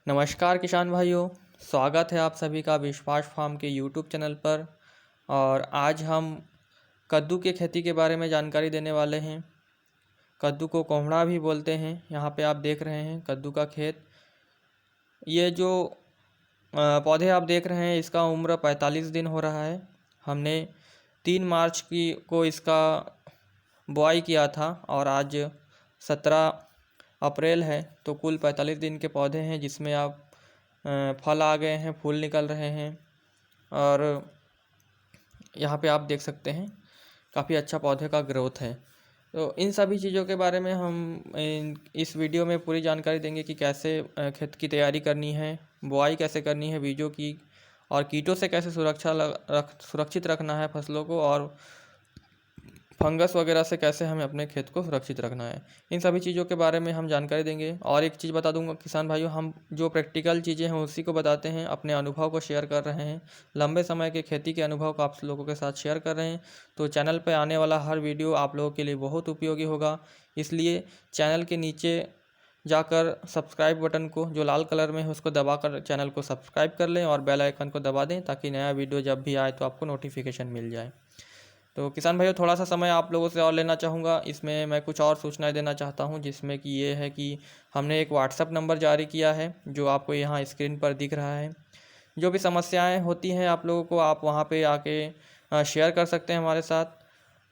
नमस्कार किसान भाइयों, स्वागत है आप सभी का विश्वास फार्म के यूट्यूब चैनल पर। और आज हम कद्दू की खेती के बारे में जानकारी देने वाले हैं। कद्दू को कोहड़ा भी बोलते हैं। यहाँ पे आप देख रहे हैं कद्दू का खेत। ये जो पौधे आप देख रहे हैं, इसका उम्र 45 दिन हो रहा है। हमने 3 मार्च को इसका बुआई किया था और आज 17 अप्रैल है, तो कुल 45 दिन के पौधे हैं जिसमें आप फल आ गए हैं, फूल निकल रहे हैं। और यहाँ पे आप देख सकते हैं काफ़ी अच्छा पौधे का ग्रोथ है। तो इन सभी चीज़ों के बारे में हम इस वीडियो में पूरी जानकारी देंगे कि कैसे खेत की तैयारी करनी है, बुआई कैसे करनी है बीजों की, और कीटों से कैसे सुरक्षित रखना है फसलों को, और फंगस वगैरह से कैसे हमें अपने खेत को सुरक्षित रखना है। इन सभी चीज़ों के बारे में हम जानकारी देंगे। और एक चीज़ बता दूंगा किसान भाइयों, हम जो प्रैक्टिकल चीज़ें हैं उसी को बताते हैं, अपने अनुभव को शेयर कर रहे हैं, लंबे समय के खेती के अनुभव को आप लोगों के साथ शेयर कर रहे हैं। तो चैनल पर आने वाला हर वीडियो आप लोगों के लिए बहुत उपयोगी होगा, इसलिए चैनल के नीचे जाकर सब्सक्राइब बटन को जो लाल कलर में है उसको दबाकर चैनल को सब्सक्राइब कर लें और बेल आइकन को दबा दें, ताकि नया वीडियो जब भी आए तो आपको नोटिफिकेशन मिल जाए। तो किसान भाइयों, थोड़ा सा समय आप लोगों से और लेना चाहूँगा। इसमें मैं कुछ और सूचनाएं देना चाहता हूँ, जिसमें कि ये है कि हमने एक व्हाट्सएप नंबर जारी किया है जो आपको यहाँ स्क्रीन पर दिख रहा है। जो भी समस्याएं होती हैं आप लोगों को, आप वहाँ पे आके शेयर कर सकते हैं हमारे साथ,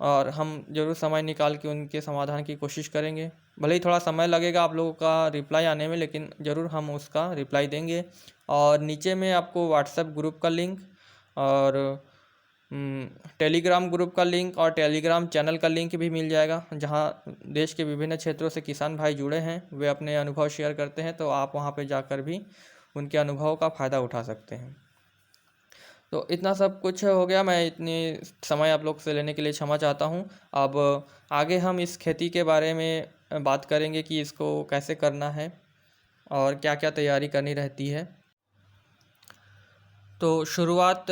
और हम ज़रूर समय निकाल के उनके समाधान की कोशिश करेंगे। भले ही थोड़ा समय लगेगा आप लोगों का रिप्लाई आने में, लेकिन ज़रूर हम उसका रिप्लाई देंगे। और नीचे में आपको व्हाट्सएप ग्रुप का लिंक और टेलीग्राम ग्रुप का लिंक और टेलीग्राम चैनल का लिंक भी मिल जाएगा, जहां देश के विभिन्न क्षेत्रों से किसान भाई जुड़े हैं, वे अपने अनुभव शेयर करते हैं। तो आप वहां पे जाकर भी उनके अनुभव का फ़ायदा उठा सकते हैं। तो इतना सब कुछ हो गया। मैं इतनी समय आप लोग से लेने के लिए क्षमा चाहता हूं। अब आगे हम इस खेती के बारे में बात करेंगे कि इसको कैसे करना है और क्या क्या तैयारी करनी रहती है। तो शुरुआत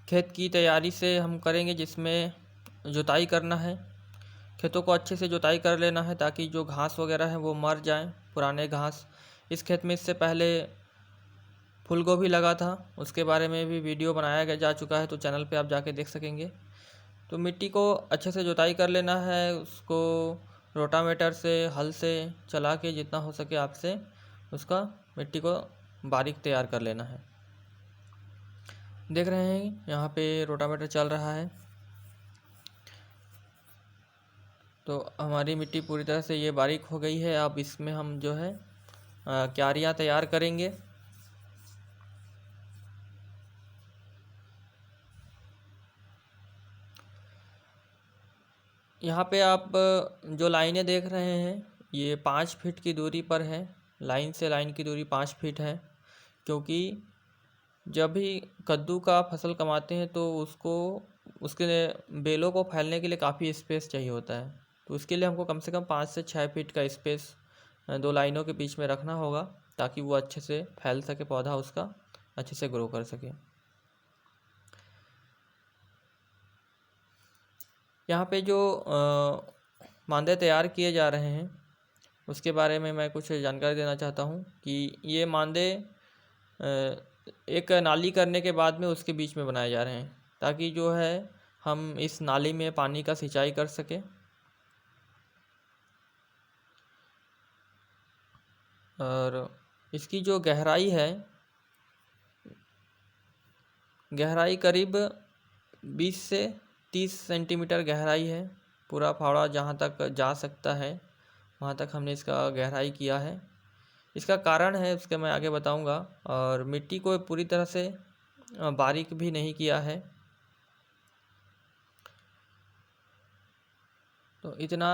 खेत की तैयारी से हम करेंगे, जिसमें जुताई करना है। खेतों को अच्छे से जुताई कर लेना है ताकि जो घास वगैरह है वो मर जाएं, पुराने घास। इस खेत में इससे पहले फूल गोभी लगा था, उसके बारे में भी वीडियो बनाया जा चुका है, तो चैनल पे आप जाके देख सकेंगे। तो मिट्टी को अच्छे से जुताई कर लेना है, उसको रोटावेटर से, हल से चला के जितना हो सके आपसे उसका मिट्टी को बारीक तैयार कर लेना है। देख रहे हैं यहाँ पे रोटावेटर चल रहा है। तो हमारी मिट्टी पूरी तरह से ये बारीक हो गई है। अब इसमें हम जो है क्यारियाँ तैयार करेंगे। यहाँ पे आप जो लाइनें देख रहे हैं ये 5 फीट की दूरी पर है। लाइन से लाइन की दूरी 5 फीट है, क्योंकि जब भी कद्दू का फसल कमाते हैं तो उसको उसके बेलों को फैलने के लिए काफ़ी स्पेस चाहिए होता है। तो उसके लिए हमको कम से कम 5 से 6 फीट का स्पेस दो लाइनों के बीच में रखना होगा, ताकि वो अच्छे से फैल सके, पौधा उसका अच्छे से ग्रो कर सके। यहाँ पे जो मांदे तैयार किए जा रहे हैं उसके बारे में मैं कुछ जानकारी देना चाहता हूँ कि ये मांदे एक नाली करने के बाद में उसके बीच में बनाए जा रहे हैं, ताकि जो है हम इस नाली में पानी का सिंचाई कर सकें। और इसकी जो गहराई है, गहराई करीब 20 से 30 सेंटीमीटर गहराई है। पूरा फावड़ा जहाँ तक जा सकता है वहाँ तक हमने इसका गहराई किया है। इसका कारण है उसके मैं आगे बताऊंगा। और मिट्टी को पूरी तरह से बारीक भी नहीं किया है। तो इतना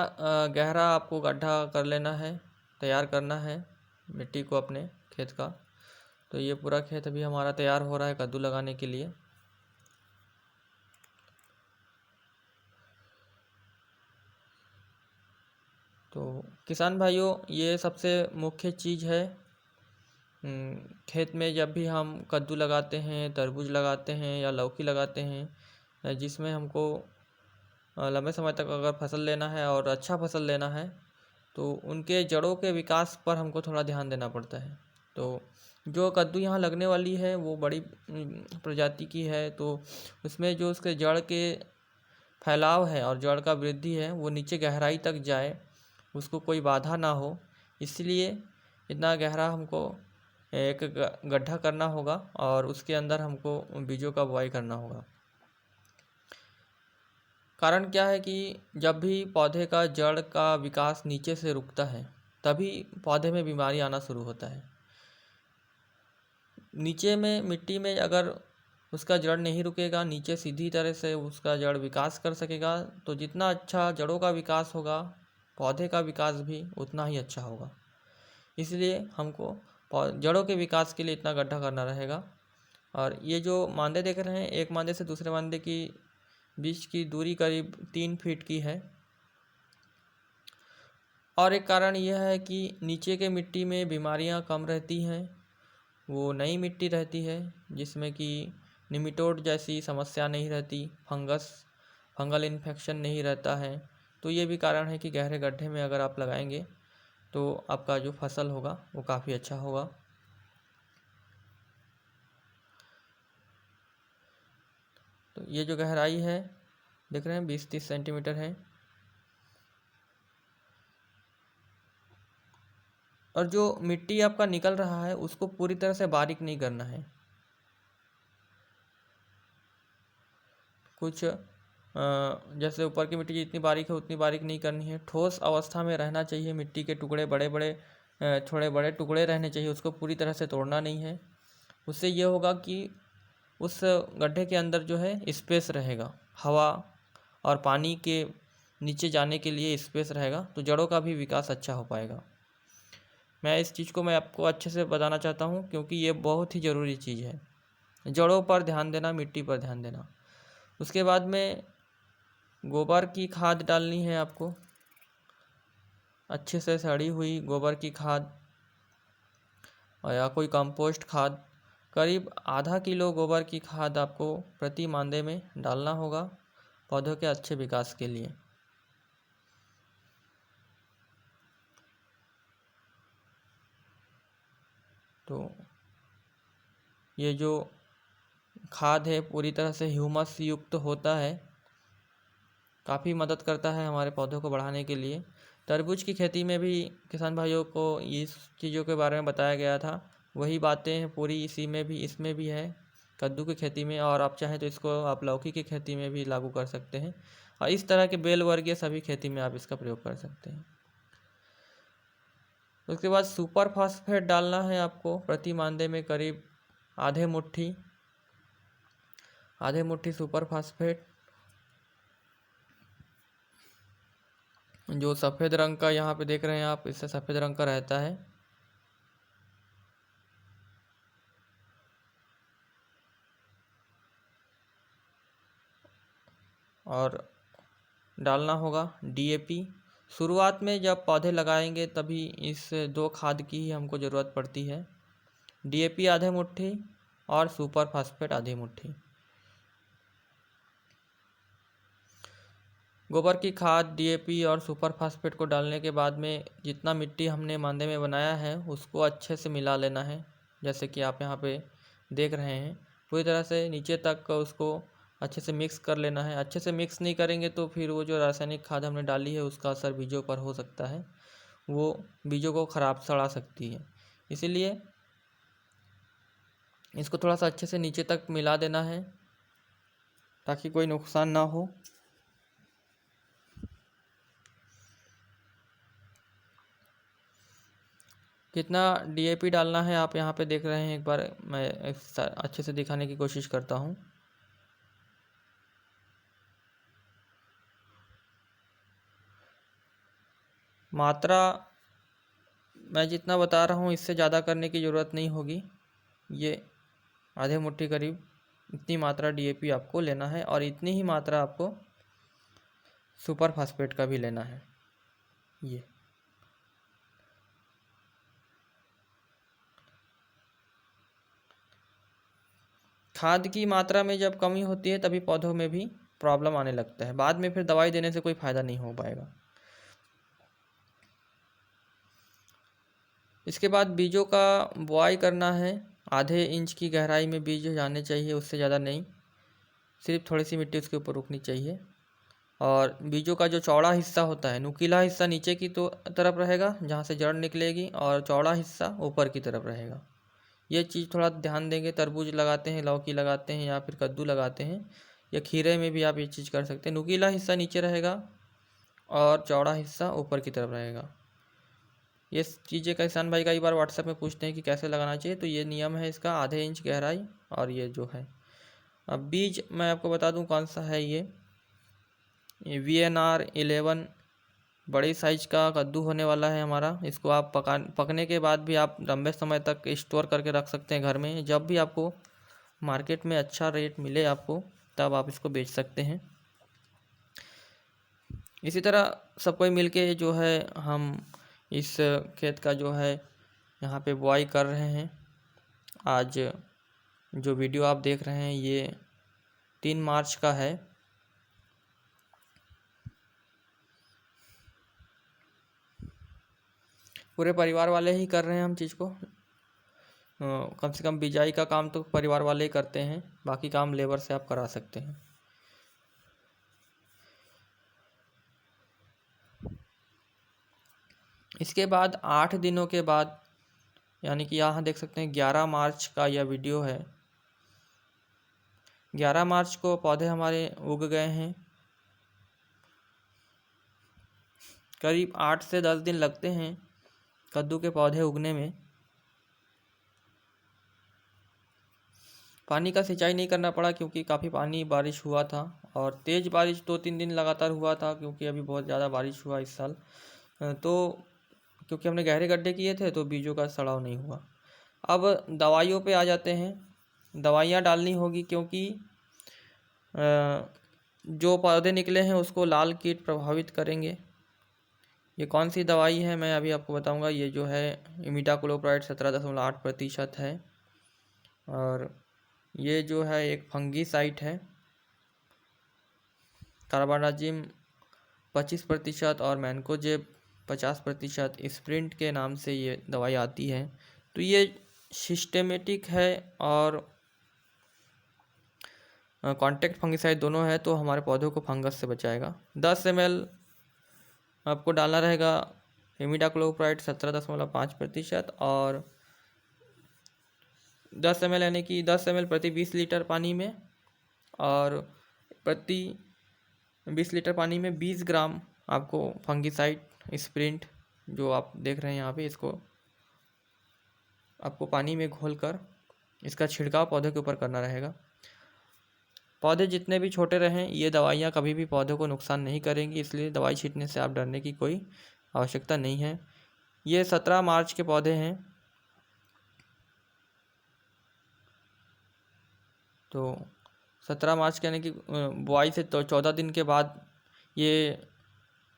गहरा आपको गड्ढा कर लेना है, तैयार करना है मिट्टी को अपने खेत का। तो ये पूरा खेत अभी हमारा तैयार हो रहा है कद्दू लगाने के लिए। तो किसान भाइयों, ये सबसे मुख्य चीज़ है। खेत में जब भी हम कद्दू लगाते हैं, तरबूज लगाते हैं या लौकी लगाते हैं, जिसमें हमको लंबे समय तक अगर फसल लेना है और अच्छा फसल लेना है, तो उनके जड़ों के विकास पर हमको थोड़ा ध्यान देना पड़ता है। तो जो कद्दू यहाँ लगने वाली है वो बड़ी प्रजाति की है, तो उसमें जो उसके जड़ के फैलाव है और जड़ का वृद्धि है वो नीचे गहराई तक जाए, उसको कोई बाधा ना हो, इसलिए इतना गहरा हमको एक गड्ढा करना होगा और उसके अंदर हमको बीजों का बुआई करना होगा। कारण क्या है कि जब भी पौधे का जड़ का विकास नीचे से रुकता है तभी पौधे में बीमारी आना शुरू होता है। नीचे में मिट्टी में अगर उसका जड़ नहीं रुकेगा, नीचे सीधी तरह से उसका जड़ विकास कर सकेगा, तो जितना अच्छा जड़ों का विकास होगा पौधे का विकास भी उतना ही अच्छा होगा। इसलिए हमको जड़ों के विकास के लिए इतना गड्ढा करना रहेगा। और ये जो मांदे देख रहे हैं, एक मांदे से दूसरे मांदे की बीच की दूरी करीब 3 फीट की है। और एक कारण यह है कि नीचे के मिट्टी में बीमारियां कम रहती हैं, वो नई मिट्टी रहती है जिसमें कि निमेटोड जैसी समस्या नहीं रहती, फंगल इन्फेक्शन नहीं रहता है। तो ये भी कारण है कि गहरे गड्ढे में अगर आप लगाएंगे तो आपका जो फसल होगा वो काफ़ी अच्छा होगा। तो ये जो गहराई है देख रहे हैं 20-30 सेंटीमीटर है। और जो मिट्टी आपका निकल रहा है उसको पूरी तरह से बारीक नहीं करना है, कुछ जैसे ऊपर की मिट्टी जितनी बारीक है उतनी बारीक नहीं करनी है, ठोस अवस्था में रहना चाहिए। मिट्टी के टुकड़े बड़े बड़े थोड़े बड़े टुकड़े रहने चाहिए, उसको पूरी तरह से तोड़ना नहीं है। उससे ये होगा कि उस गड्ढे के अंदर जो है स्पेस रहेगा, हवा और पानी के नीचे जाने के लिए स्पेस रहेगा, तो जड़ों का भी विकास अच्छा हो पाएगा। मैं इस चीज़ को मैं आपको अच्छे से बताना चाहता हूँ क्योंकि ये बहुत ही ज़रूरी चीज़ है। जड़ों पर ध्यान देना, मिट्टी पर ध्यान देना। उसके बाद में गोबर की खाद डालनी है आपको, अच्छे से सड़ी हुई गोबर की खाद या कोई कंपोस्ट खाद। करीब आधा किलो गोबर की खाद आपको प्रति मांदे में डालना होगा पौधों के अच्छे विकास के लिए। तो ये जो खाद है पूरी तरह से ह्यूमस युक्त होता है, काफ़ी मदद करता है हमारे पौधों को बढ़ाने के लिए। तरबूज की खेती में भी किसान भाइयों को इस चीज़ों के बारे में बताया गया था, वही बातें हैं पूरी इसमें भी है कद्दू की खेती में, और आप चाहें तो इसको आप लौकी की खेती में भी लागू कर सकते हैं, और इस तरह के बेल वर्गीय सभी खेती में आप इसका प्रयोग कर सकते हैं। उसके बाद सुपर फास्फेट डालना है आपको प्रति मांदे में करीब आधे मुट्ठी सुपर फास्फेट, जो सफ़ेद रंग का यहाँ पे देख रहे हैं आप, इससे सफ़ेद रंग का रहता है। और डालना होगा डीएपी। शुरुआत में जब पौधे लगाएंगे तभी इस 2 खाद की ही हमको ज़रूरत पड़ती है, डीएपी आधे मुट्ठी और सुपर फास्फेट आधी मुट्ठी। गोबर की खाद, डीएपी और सुपर फास्फेट को डालने के बाद में जितना मिट्टी हमने मांदे में बनाया है उसको अच्छे से मिला लेना है, जैसे कि आप यहाँ पे देख रहे हैं। पूरी तरह से नीचे तक उसको अच्छे से मिक्स कर लेना है। अच्छे से मिक्स नहीं करेंगे तो फिर वो जो रासायनिक खाद हमने डाली है उसका असर बीजों पर हो सकता है, वो बीजों को ख़राब सड़ा सकती है। इसीलिए इसको थोड़ा सा अच्छे से नीचे तक मिला देना है ताकि कोई नुकसान ना हो। कितना डीएपी डालना है आप यहाँ पे देख रहे हैं, एक बार मैं अच्छे से दिखाने की कोशिश करता हूँ। मात्रा मैं जितना बता रहा हूँ इससे ज़्यादा करने की ज़रूरत नहीं होगी। ये आधे मुट्ठी करीब इतनी मात्रा डीएपी आपको लेना है, और इतनी ही मात्रा आपको सुपर फास्फेट का भी लेना है। ये खाद की मात्रा में जब कमी होती है तभी पौधों में भी प्रॉब्लम आने लगता है, बाद में फिर दवाई देने से कोई फ़ायदा नहीं हो पाएगा। इसके बाद बीजों का बुआई करना है। आधे इंच की गहराई में बीज जाने चाहिए, उससे ज़्यादा नहीं। सिर्फ थोड़ी सी मिट्टी उसके ऊपर रुकनी चाहिए। और बीजों का जो चौड़ा हिस्सा होता है, नुकीला हिस्सा नीचे की तो तरफ रहेगा जहाँ से जड़ निकलेगी, और चौड़ा हिस्सा ऊपर की तरफ रहेगा। ये चीज़ थोड़ा ध्यान देंगे। तरबूज लगाते हैं, लौकी लगाते हैं या फिर कद्दू लगाते हैं, या खीरे में भी आप ये चीज़ कर सकते हैं। नुकीला हिस्सा नीचे रहेगा और चौड़ा हिस्सा ऊपर की तरफ रहेगा। ये चीज़ें किसान भाई कई बार व्हाट्सएप में पूछते हैं कि कैसे लगाना चाहिए, तो ये नियम है इसका, आधे इंच गहराई। और ये जो है, अब बीज मैं आपको बता दूं कौन सा है। ये VNR 11 बड़ी साइज का कद्दू होने वाला है हमारा। इसको आप पकने के बाद भी आप लंबे समय तक स्टोर करके रख सकते हैं घर में। जब भी आपको मार्केट में अच्छा रेट मिले आपको, तब आप इसको बेच सकते हैं। इसी तरह सब कोई मिलके जो है हम इस खेत का जो है यहाँ पे बुआई कर रहे हैं। आज जो वीडियो आप देख रहे हैं ये 3 मार्च का है। पूरे परिवार वाले ही कर रहे हैं हम चीज़ को। कम से कम बिजाई का काम तो परिवार वाले ही करते हैं, बाकी काम लेबर से आप करा सकते हैं। इसके बाद 8 दिनों के बाद, यानी कि यहाँ देख सकते हैं 11 मार्च का यह वीडियो है। 11 मार्च को पौधे हमारे उग गए हैं। करीब 8 से 10 दिन लगते हैं कद्दू के पौधे उगने में। पानी का सिंचाई नहीं करना पड़ा क्योंकि काफ़ी पानी बारिश हुआ था, और तेज़ बारिश 2-3 दिन लगातार हुआ था, क्योंकि अभी बहुत ज़्यादा बारिश हुआ इस साल। तो क्योंकि हमने गहरे गड्ढे किए थे तो बीजों का सड़ाव नहीं हुआ। अब दवाइयों पे आ जाते हैं। दवाइयाँ डालनी होगी क्योंकि जो पौधे निकले हैं उसको लाल कीट प्रभावित करेंगे। ये कौन सी दवाई है मैं अभी आपको बताऊंगा। ये जो है इमिडाक्लोप्राइड 17.8% है, और ये जो है एक फंगीसाइड है। कार्बाडाजिम 25% और मैनकोजेब 50% स्प्रिंट के नाम से ये दवाई आती है। तो ये सिस्टेमेटिक है और कॉन्टैक्ट फंगिसाइड दोनों है, तो हमारे पौधों को फंगस से बचाएगा। 10 ml आपको डालना रहेगा इमिडाक्लोप्राइड 17.5%, और 10 ml यानी कि 10 ml प्रति 20 लीटर पानी में, और प्रति 20 लीटर पानी में 20 ग्राम आपको फंगिसाइड स्प्रिंट जो आप देख रहे हैं यहाँ पे, इसको आपको पानी में घोलकर इसका छिड़काव पौधे के ऊपर करना रहेगा। पौधे जितने भी छोटे रहें, ये दवाइयाँ कभी भी पौधों को नुकसान नहीं करेंगी, इसलिए दवाई छींटने से आप डरने की कोई आवश्यकता नहीं है। ये 17 मार्च के पौधे हैं। तो 17 मार्च के यानी कि बुआई से तो 14 दिन के बाद ये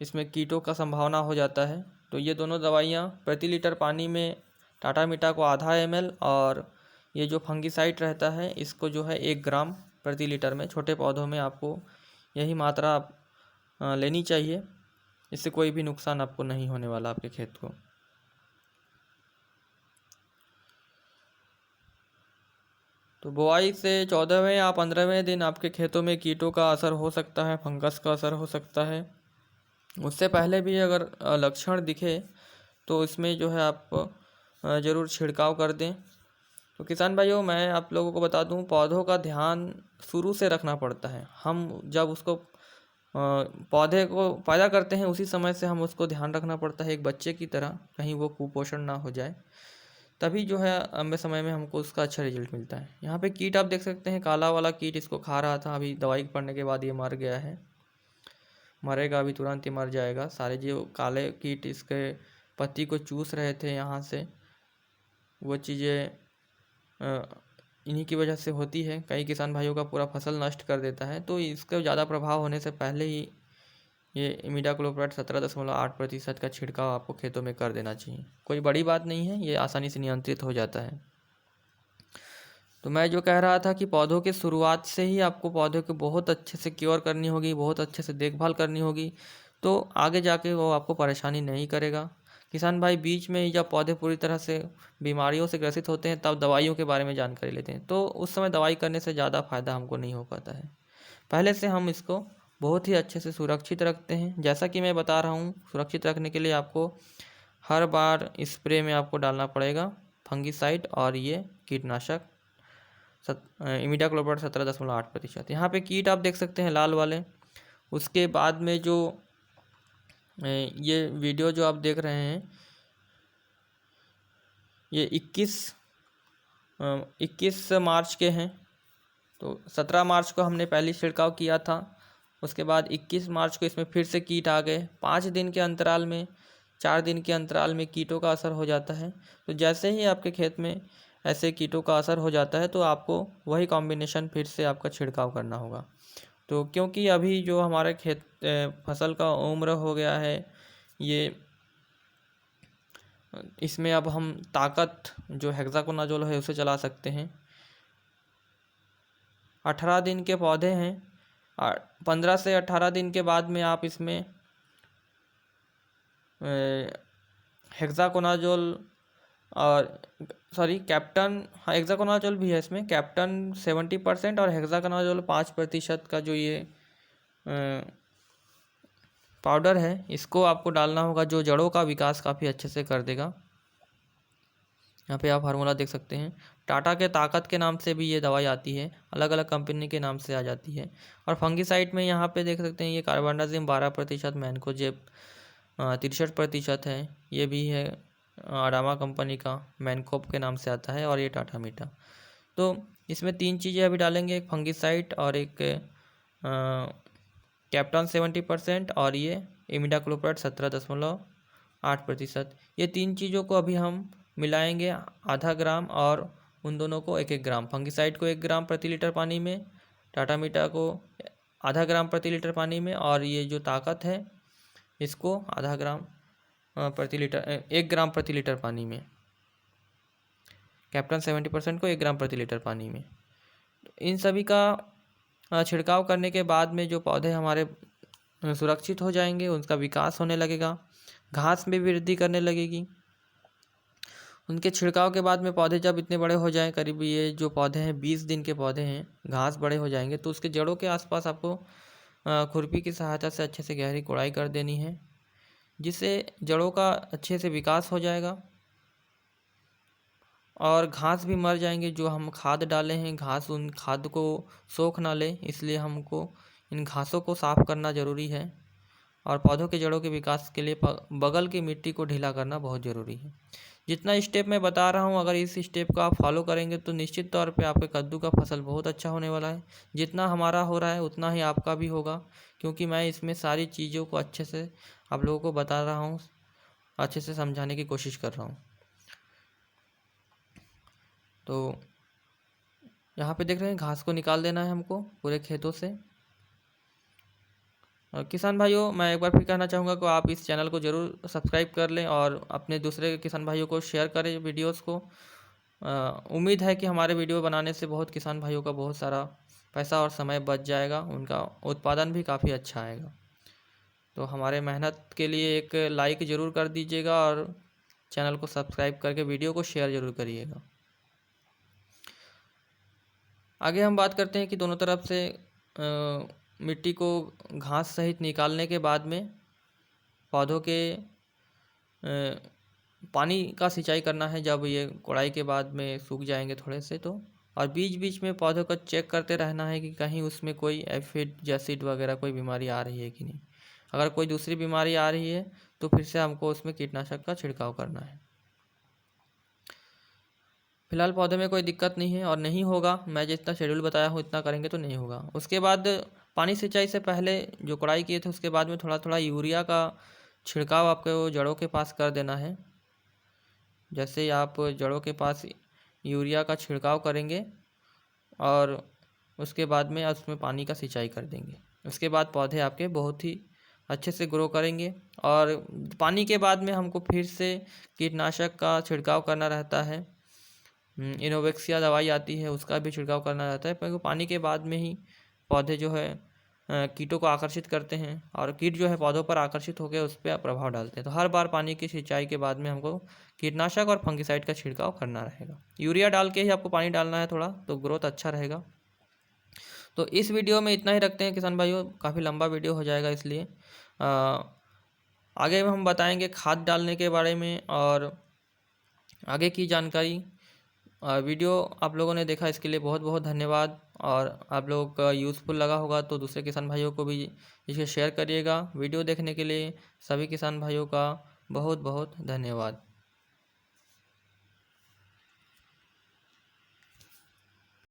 इसमें कीटों का संभावना हो जाता है। तो ये दोनों दवाइयाँ प्रति लीटर पानी में टाटा मीटा को आधा ml, और ये जो फंगिसाइड रहता है इसको जो है 1 ग्राम प्रति लीटर में, छोटे पौधों में आपको यही मात्रा लेनी चाहिए। इससे कोई भी नुकसान आपको नहीं होने वाला आपके खेत को। तो बुआई से 14वें या 15वें दिन आपके खेतों में कीटों का असर हो सकता है, फंगस का असर हो सकता है। उससे पहले भी अगर लक्षण दिखे तो इसमें जो है आप ज़रूर छिड़काव कर दें। तो किसान भाइयों, मैं आप लोगों को बता दूं, पौधों का ध्यान शुरू से रखना पड़ता है। हम जब उसको पौधे को पैदा करते हैं उसी समय से हम उसको ध्यान रखना पड़ता है एक बच्चे की तरह, कहीं वो कुपोषण ना हो जाए, तभी जो है लंबे समय में हमको उसका अच्छा रिजल्ट मिलता है। यहाँ पे कीट आप देख सकते हैं, काला वाला कीट इसको खा रहा था, अभी दवाई पड़ने के बाद ये मर गया है। मरेगा अभी, तुरंत ही मर जाएगा। सारे जो काले कीट इसके पत्ती को चूस रहे थे यहाँ से, वो चीज़ें इन्हीं की वजह से होती है। कई किसान भाइयों का पूरा फसल नष्ट कर देता है। तो इसका ज़्यादा प्रभाव होने से पहले ही ये इमिडाक्लोप्राइड 17.8% का छिड़काव आपको खेतों में कर देना चाहिए। कोई बड़ी बात नहीं है, ये आसानी से नियंत्रित हो जाता है। तो मैं जो कह रहा था कि पौधों के शुरुआत से ही आपको पौधों को बहुत अच्छे से केयर करनी होगी, बहुत अच्छे से देखभाल करनी होगी, तो आगे जाके वो आपको परेशानी नहीं करेगा। किसान भाई बीच में जब पौधे पूरी तरह से बीमारियों से ग्रसित होते हैं तब दवाइयों के बारे में जानकारी लेते हैं, तो उस समय दवाई करने से ज़्यादा फायदा हमको नहीं हो पाता है। पहले से हम इसको बहुत ही अच्छे से सुरक्षित रखते हैं। जैसा कि मैं बता रहा हूँ, सुरक्षित रखने के लिए आपको हर बार स्प्रे में आपको डालना पड़ेगा फंगीसाइड और ये कीटनाशक इमिडाक्लोप्रिड 17.8%। यहाँ पे कीट आप देख सकते हैं लाल वाले। उसके बाद में जो ये वीडियो जो आप देख रहे हैं ये 21 मार्च के हैं। तो 17 मार्च को हमने पहली छिड़काव किया था, उसके बाद 21 मार्च को इसमें फिर से कीट आ गए। 5 दिन के अंतराल में, 4 दिन के अंतराल में कीटों का असर हो जाता है। तो जैसे ही आपके खेत में ऐसे कीटों का असर हो जाता है तो आपको वही कॉम्बिनेशन फिर से आपका छिड़काव करना होगा। तो क्योंकि अभी जो हमारे खेत फसल का उम्र हो गया है, ये इसमें अब हम ताकत जो हेक्साकोनाजोल है उसे चला सकते हैं। 18 दिन के पौधे हैं, 15 से 18 दिन के बाद में आप इसमें हेक्साकोनाजोल और कैप्टन, हाँ हेक्साकोनाजोल भी है इसमें, कैप्टन 70% और हेक्साकोनाजोल 5% का जो ये पाउडर है इसको आपको डालना होगा, जो जड़ों का विकास काफ़ी अच्छे से कर देगा। यहाँ पे आप फार्मूला देख सकते हैं। टाटा के ताकत के नाम से भी ये दवाई आती है, अलग अलग कंपनी के नाम से आ जाती है। और फंगीसाइड में यहाँ पे देख सकते हैं ये कार्बेंडाजिम 12%, मैनकोजेब 63% है। ये भी है अडामा कंपनी का, मैनकोप के नाम से आता है, और ये टाटा मीठा। तो इसमें 3 चीज़ें अभी डालेंगे, एक फंगीसाइड और एक कैप्टन 70% और ये इमिडाक्लोप्रिड 17.8%। ये 3 चीज़ों को अभी हम मिलाएंगे आधा ग्राम, और उन दोनों को 1-1 ग्राम। फंगीसाइड को 1 ग्राम प्रति लीटर पानी में, टाटा मीठा को आधा ग्राम प्रति लीटर पानी में, और ये जो ताकत है इसको आधा ग्राम प्रति लीटर 1 ग्राम प्रति लीटर पानी में। कैप्टन 70% को 1 ग्राम प्रति लीटर पानी में। इन सभी का छिड़काव करने के बाद में जो पौधे हमारे सुरक्षित हो जाएंगे, उनका विकास होने लगेगा, घास में भी वृद्धि करने लगेगी। उनके छिड़काव के बाद में पौधे जब इतने बड़े हो जाएं, करीब ये जो पौधे हैं 20 दिन के पौधे हैं, घास बड़े हो जाएंगे, तो उसके जड़ों के आसपास आपको खुरपी की सहायता से अच्छे से गहरी कोड़ाई कर देनी है, जिससे जड़ों का अच्छे से विकास हो जाएगा और घास भी मर जाएंगे। जो हम खाद डाले हैं घास, उन खाद को सोख ना ले, इसलिए हमको इन घासों को साफ़ करना ज़रूरी है। और पौधों के जड़ों के विकास के लिए बगल की मिट्टी को ढीला करना बहुत ज़रूरी है। जितना स्टेप मैं बता रहा हूँ, अगर इस स्टेप को आप फॉलो करेंगे तो निश्चित तौर पे आपके कद्दू का फसल बहुत अच्छा होने वाला है। जितना हमारा हो रहा है उतना ही आपका भी होगा, क्योंकि मैं इसमें सारी चीज़ों को अच्छे से आप लोगों को बता रहा हूँ, अच्छे से समझाने की कोशिश कर रहा हूँ। तो यहाँ पे देख रहे हैं घास को निकाल देना है हमको पूरे खेतों से। किसान भाइयों, मैं एक बार फिर कहना चाहूँगा कि आप इस चैनल को ज़रूर सब्सक्राइब कर लें और अपने दूसरे किसान भाइयों को शेयर करें वीडियोस को। उम्मीद है कि हमारे वीडियो बनाने से बहुत किसान भाइयों का बहुत सारा पैसा और समय बच जाएगा, उनका उत्पादन भी काफ़ी अच्छा आएगा। तो हमारे मेहनत के लिए एक लाइक ज़रूर कर दीजिएगा और चैनल को सब्सक्राइब करके वीडियो को शेयर ज़रूर करिएगा। आगे हम बात करते हैं कि दोनों तरफ से मिट्टी को घास सहित निकालने के बाद में पौधों के पानी का सिंचाई करना है, जब ये कोड़ाई के बाद में सूख जाएंगे थोड़े से तो। और बीच बीच में पौधों को चेक करते रहना है कि कहीं उसमें कोई एफिड जैसिड वगैरह कोई बीमारी आ रही है कि नहीं। अगर कोई दूसरी बीमारी आ रही है तो फिर से हमको उसमें कीटनाशक का छिड़काव करना है। फिलहाल पौधे में कोई दिक्कत नहीं है और नहीं होगा, मैं जितना शेड्यूल बताया हूँ इतना करेंगे तो नहीं होगा। उसके बाद पानी सिंचाई से पहले जो कोड़ाई किए थे उसके बाद में थोड़ा थोड़ा यूरिया का छिड़काव आपको जड़ों के पास कर देना है। जैसे ही आप जड़ों के पास यूरिया का छिड़काव करेंगे और उसके बाद में उसमें पानी का सिंचाई कर देंगे, उसके बाद पौधे आपके बहुत ही अच्छे से ग्रो करेंगे। और पानी के बाद में हमको फिर से कीटनाशक का छिड़काव करना रहता है। इनोवेक्सिया दवाई आती है उसका भी छिड़काव करना रहता है, क्योंकि पानी के बाद में ही पौधे जो है कीटों को आकर्षित करते हैं और कीट जो है पौधों पर आकर्षित होकर उस पर प्रभाव डालते हैं। तो हर बार पानी की सिंचाई के बाद में हमको कीटनाशक और फंगिसाइड का छिड़काव करना रहेगा। यूरिया डाल के ही आपको पानी डालना है थोड़ा, तो ग्रोथ अच्छा रहेगा। तो इस वीडियो में इतना ही रखते हैं किसान भाइयों, काफ़ी लंबा वीडियो हो जाएगा, इसलिए आगे हम बताएंगे खाद डालने के बारे में और आगे की जानकारी। वीडियो आप लोगों ने देखा इसके लिए बहुत बहुत धन्यवाद। और आप लोगों का यूज़फुल लगा होगा तो दूसरे किसान भाइयों को भी इसे शेयर करिएगा। वीडियो देखने के लिए सभी किसान भाइयों का बहुत बहुत धन्यवाद।